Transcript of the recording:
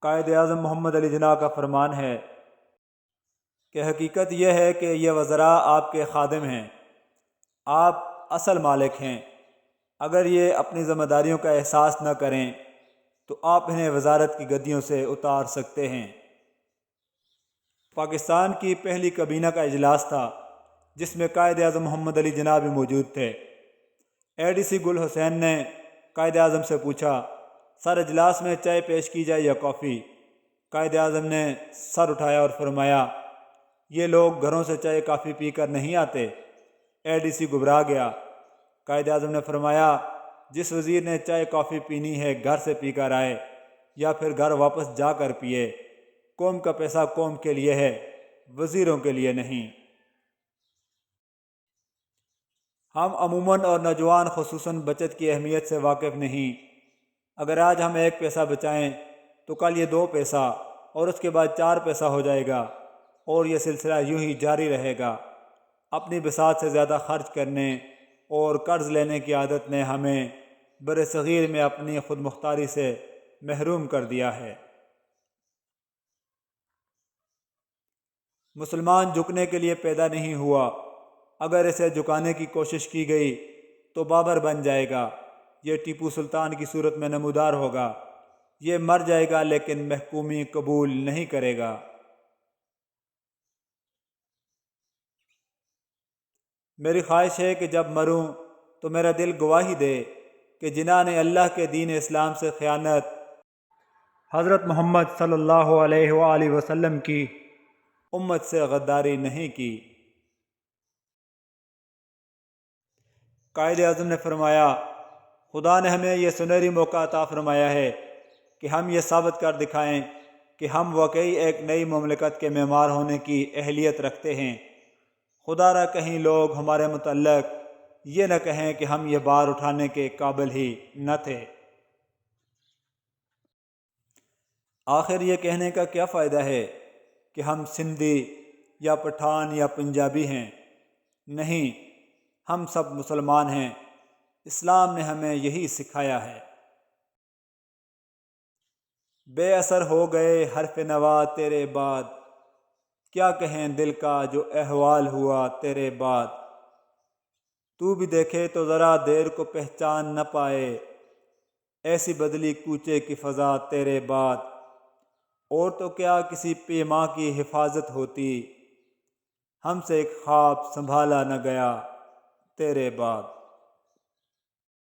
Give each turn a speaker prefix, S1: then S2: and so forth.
S1: قائد اعظم محمد علی جناح کا فرمان ہے کہ حقیقت یہ ہے کہ یہ وزراء آپ کے خادم ہیں، آپ اصل مالک ہیں۔ اگر یہ اپنی ذمہ داریوں کا احساس نہ کریں تو آپ انہیں وزارت کی گدیوں سے اتار سکتے ہیں۔ پاکستان کی پہلی کابینہ کا اجلاس تھا جس میں قائد اعظم محمد علی جناح بھی موجود تھے۔ اے ڈی سی گل حسین نے قائد اعظم سے پوچھا، سر اجلاس میں چائے پیش کی جائے یا کافی؟ قائد اعظم نے سر اٹھایا اور فرمایا، یہ لوگ گھروں سے چائے کافی پی کر نہیں آتے۔ اے ڈی سی گھبرا گیا۔ قائد اعظم نے فرمایا، جس وزیر نے چائے کافی پینی ہے گھر سے پی کر آئے یا پھر گھر واپس جا کر پیے۔ قوم کا پیسہ قوم کے لیے ہے، وزیروں کے لیے نہیں۔ ہم عموماً اور نوجوان خصوصاً بچت کی اہمیت سے واقف نہیں۔ اگر آج ہم 1 پیسہ بچائیں تو کل یہ 2 پیسہ اور اس کے بعد 4 پیسہ ہو جائے گا، اور یہ سلسلہ یوں ہی جاری رہے گا۔ اپنی بساط سے زیادہ خرچ کرنے اور قرض لینے کی عادت نے ہمیں برصغیر میں اپنی خود مختاری سے محروم کر دیا ہے۔ مسلمان جھکنے کے لیے پیدا نہیں ہوا، اگر اسے جھکانے کی کوشش کی گئی تو بابر بن جائے گا، یہ ٹیپو سلطان کی صورت میں نمودار ہوگا۔ یہ مر جائے گا لیکن محکومی قبول نہیں کرے گا۔ میری خواہش ہے کہ جب مروں تو میرا دل گواہی دے کہ جناح نے اللہ کے دین اسلام سے خیانت، حضرت محمد صلی اللہ علیہ وآلہ وسلم کی امت سے غداری نہیں کی۔ قائد اعظم نے فرمایا، خدا نے ہمیں یہ سنہری موقع عطا فرمایا ہے کہ ہم یہ ثابت کر دکھائیں کہ ہم واقعی ایک نئی مملکت کے معمار ہونے کی اہلیت رکھتے ہیں۔ خدا را کہیں لوگ ہمارے متعلق یہ نہ کہیں کہ ہم یہ بار اٹھانے کے قابل ہی نہ تھے۔ آخر یہ کہنے کا کیا فائدہ ہے کہ ہم سندھی یا پٹھان یا پنجابی ہیں؟ نہیں، ہم سب مسلمان ہیں۔ اسلام نے ہمیں یہی سکھایا ہے۔ بے اثر ہو گئے حرف نوا تیرے بعد، کیا کہیں دل کا جو احوال ہوا تیرے بعد۔ تو بھی دیکھے تو ذرا دیر کو پہچان نہ پائے، ایسی بدلی کوچے کی فضا تیرے بعد۔ اور تو کیا کسی پیما کی حفاظت ہوتی، ہم سے ایک خواب سنبھالا نہ گیا تیرے بعد۔